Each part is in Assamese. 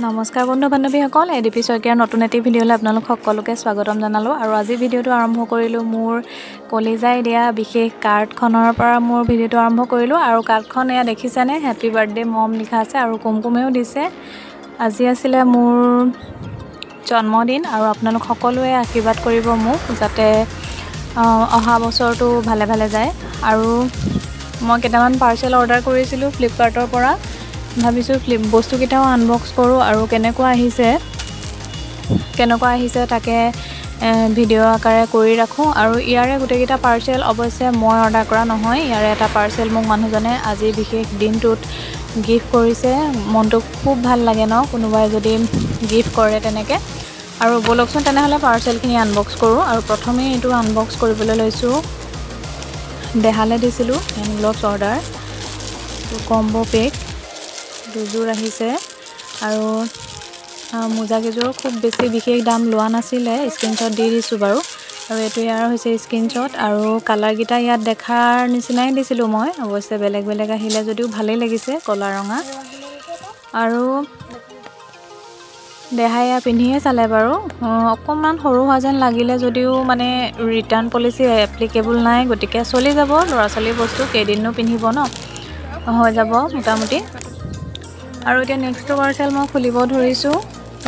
নমস্কাৰ বন্ধু বান্ধৱীসকল, এডিপি শইকীয়াৰ নতুন এটি ভিডিঅ'লৈ আপোনালোক সকলোকে স্বাগতম জনালোঁ। আৰু আজি ভিডিঅ'টো আৰম্ভ কৰিলোঁ মোৰ কলিজাই দিয়া বিশেষ কাৰ্ডখনৰ পৰা মোৰ ভিডিঅ'টো আৰম্ভ কৰিলোঁ। আৰু কাৰ্ডখন এয়া দেখিছেনে, হেপী বাৰ্থডে মম লিখা আছে আৰু কুমকুমেও দিছে। আজি আছিলে মোৰ জন্মদিন আৰু আপোনালোক সকলোৱে আশীৰ্বাদ কৰিব মোক, যাতে অহা বছৰটো ভালে ভালে যায়। আৰু মই কেইটামান পাৰ্চেল অৰ্ডাৰ কৰিছিলোঁ ফ্লিপকাৰ্টৰ পৰা। ভাবিছোঁ বস্তুকেইটাও আনবক্স কৰোঁ আৰু কেনেকুৱা আহিছে তাকে ভিডিঅ' আকাৰে কৰি ৰাখোঁ। আৰু ইয়াৰে গোটেইকেইটা পাৰ্চেল অৱশ্যে মই অৰ্ডাৰ কৰা নহয়, ইয়াৰে এটা পাৰ্চেল মোক মানুহজনে আজি বিশেষ দিনটোত গিফ্ট কৰিছে। মনটো খুব ভাল লাগে ন, কোনোবাই যদি গিফ্ট কৰে তেনেকৈ। আৰু ব'লকচোন তেনেহ'লে পাৰ্চেলখিনি আনবক্স কৰোঁ। আৰু প্ৰথমেই এইটো আনবক্স কৰিবলৈ লৈছোঁ। দেহালে দিছিলোঁ হেণ্ড গ্লভছ অৰ্ডাৰ, কম্ব' পেক দুযোৰ আহিছে। আৰু মোজাকেইযোৰ খুব বেছি বিশেষ দাম লোৱা নাছিলে, স্ক্ৰীনশ্বট দি দিছোঁ বাৰু। আৰু এইটো ইয়াৰ হৈছে স্ক্ৰীনশ্বট। আৰু কালাৰকেইটা ইয়াত দেখাৰ নিচিনাই দিছিলোঁ মই, অৱশ্যে বেলেগ বেলেগ আহিলে যদিও ভালেই লাগিছে, ক'লা ৰঙা। আৰু দেহাই এয়া পিন্ধিয়ে চালে বাৰু, অকণমান সৰু হোৱা যেন লাগিলে যদিও মানে ৰিটাৰ্ণ পলিচি এপ্লিকেবল নাই, গতিকে চলি যাব। ল'ৰা ছোৱালীৰ বস্তু কেইদিননো পিন্ধিব ন, হৈ যাব মোটামুটি। আৰু এতিয়া নেক্সটটো পাৰ্চেল মই খুলিব ধৰিছোঁ,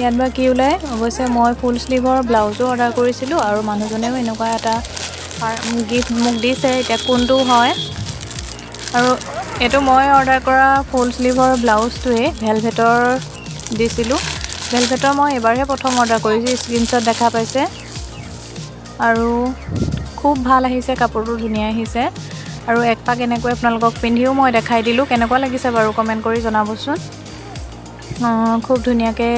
ইয়াত বা কি ওলায়। অৱশ্যে মই ফুল স্লিভৰ ব্লাউজো অৰ্ডাৰ কৰিছিলোঁ আৰু মানুহজনেও এনেকুৱা এটা গিফ্ট মোক দিছে, এতিয়া কোনটো হয়। আৰু এইটো মই অৰ্ডাৰ কৰা ফুল স্লিভৰ ব্লাউজটোৱে ভেলভেটৰ দিছিলোঁ। ভেলভেটৰ মই এবাৰহে প্ৰথম অৰ্ডাৰ কৰিছোঁ, স্ক্ৰীনশ্বট দেখা পাইছে। আৰু খুব ভাল আহিছে, কাপোৰটো ধুনীয়া আহিছে। আৰু এক পাক এনেকৈ আপোনালোকক পিন্ধিও মই দেখাই দিলোঁ, কেনেকুৱা লাগিছে বাৰু কমেণ্ট কৰি জনাবচোন। খুব ধুনীয়াকৈ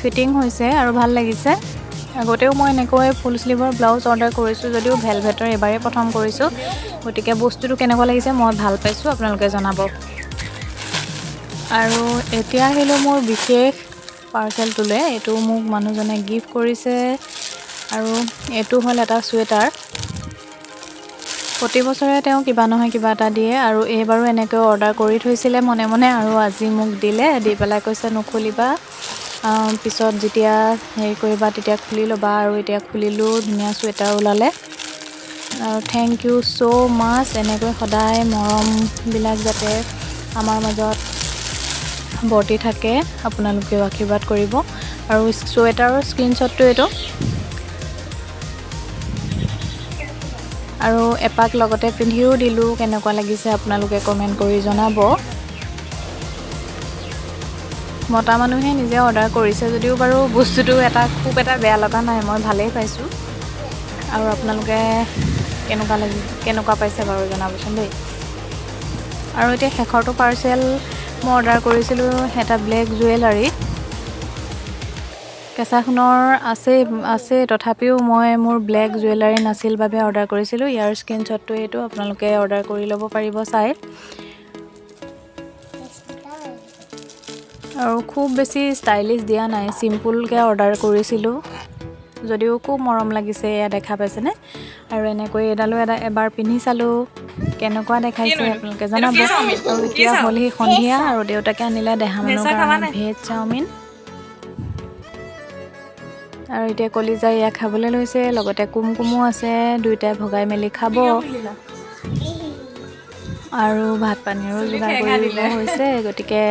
ফিটিং হৈছে আৰু ভাল লাগিছে। আগতেও মই এনেকৈ ফুল স্লিভৰ ব্লাউজ অৰ্ডাৰ কৰিছোঁ যদিও ভেলভেটৰ এবাৰেই প্ৰথম কৰিছোঁ, গতিকে বস্তুটো কেনেকুৱা লাগিছে মই ভাল পাইছোঁ, আপোনালোকে জনাব। আৰু এতিয়া আহিলোঁ মোৰ বিশেষ পাৰ্চেলটোলৈ। এইটো মোক মানুহজনে গিফ্ট কৰিছে আৰু এইটো হ'ল এটা চুৱেটাৰ। প্ৰতি বছৰে তেওঁ কিবা নহয় কিবা এটা দিয়ে, আৰু এইবাৰো এনেকৈ অৰ্ডাৰ কৰি থৈছিলে মনে মনে, আৰু আজি মোক দিলে। দি পেলাই কৈছে নুখুলিবা, পিছত যেতিয়া হেৰি কৰিবা তেতিয়া খুলি ল'বা। আৰু এতিয়া খুলিলোঁ, ধুনীয়া চুৱেটাৰ ওলালে। আৰু থেংক ইউ ছ' মাছ। এনেকৈ সদায় মৰমবিলাক যাতে আমাৰ মাজত বৰ্তি থাকে, আপোনালোকেও আশীৰ্বাদ কৰিব। আৰু চুৱেটাৰৰ স্ক্ৰীনশ্বটটো এইটো। আৰু এপাক লগতে পিন্ধিও দিলোঁ, কেনেকুৱা লাগিছে আপোনালোকে কমেণ্ট কৰি জনাব। মতা মানুহে নিজে অৰ্ডাৰ কৰিছে যদিও বাৰু বস্তুটো খুব এটা বেয়া লগা নাই, মই ভালেই পাইছোঁ। আৰু আপোনালোকে কেনেকুৱা পাইছে বাৰু জনাবচোন দেই। আৰু এতিয়া শেষৰটো পাৰ্চেল মই অৰ্ডাৰ কৰিছিলোঁ এটা ব্লেক জুৱেলাৰী। কেঁচা সোণৰ আছে, তথাপিও মই মোৰ ব্লেক জুৱেলাৰী নাছিল বাবে অৰ্ডাৰ কৰিছিলোঁ। ইয়াৰ স্ক্ৰীনশ্বটটো এইটো, আপোনালোকে অৰ্ডাৰ কৰি ল'ব পাৰিব চাই। আৰু খুব বেছি ষ্টাইলিছ দিয়া নাই, চিম্পুলকৈ অৰ্ডাৰ কৰিছিলোঁ যদিও খুব মৰম লাগিছে, এয়া দেখা পাইছেনে। আৰু এনেকৈ এডালো এবাৰ পিন্ধি চালোঁ, কেনেকুৱা দেখাইছে আপোনালোকে জনাব। আৰু এতিয়া হ'লহি সন্ধিয়া, আৰু দেউতাকে আনিলে দেহামানৰ কাৰণে ভেজ চাওমিন। আৰু এতিয়া কলিজাই এয়া খাবলৈ লৈছে, লগতে কুমকুমো আছে, দুয়োটাই ভগাই মেলি খাব। আৰু ভাত পানীৰো যোগাৰ কৰিব হৈছে, গতিকে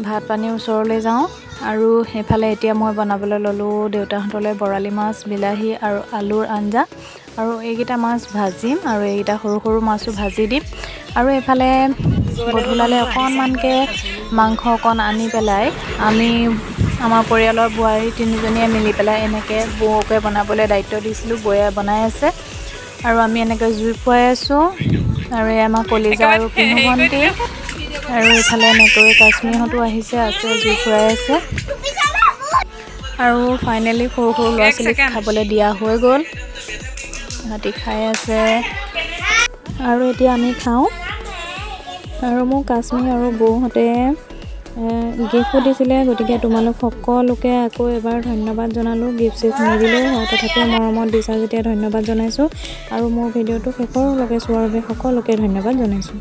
ভাত পানীৰ ওচৰলৈ যাওঁ। আৰু সেইফালে এতিয়া মই বনাবলৈ ল'লোঁ দেউতাহঁতলৈ বৰালি মাছ, বিলাহী আৰু আলুৰ আঞ্জা। আৰু এইকেইটা মাছ ভাজিম, আৰু এইকেইটা সৰু সৰু মাছো ভাজি দিম। আৰু এইফালে গধূলালৈ অকণমানকৈ মাংস অকণ আনি পেলাই আমাৰ পৰিয়ালৰ বোৱাৰী তিনিজনীয়ে মিলি পেলাই এনেকৈ বৌকে বনাবলৈ দায়িত্ব দিছিলোঁ, বৌয়ে বনাই আছে। আৰু আমি এনেকৈ জুই ফুৱাই আছোঁ। আৰু এই আমাৰ কলিজা আৰু পিনু ভণ্টি। আৰু ইফালে এনেকৈ কাশ্মীৰহঁতো আছে, জুই ফুৰাই আছে। আৰু ফাইনেলি সৰু সৰু ল'ৰা ছোৱালীক খাবলৈ দিয়া হৈ গ'ল, সিহঁতি খাই আছে। আৰু এতিয়া আমি খাওঁ। আৰু মোক কাশ্মীৰ আৰু বৌহঁতে গিফ্টো দিছিলে, গতিকে তোমালোক সকলোকে আকৌ এবাৰ ধন্যবাদ জনালোঁ। গিফ্ট চিফ্ট নিদিলেও হয়, তথাপিও মৰমত দিছা যেতিয়া ধন্যবাদ জনাইছোঁ। আৰু মোৰ ভিডিঅ'টো শেষৰলৈকে চোৱাৰ বাবে সকলোকে ধন্যবাদ জনাইছোঁ।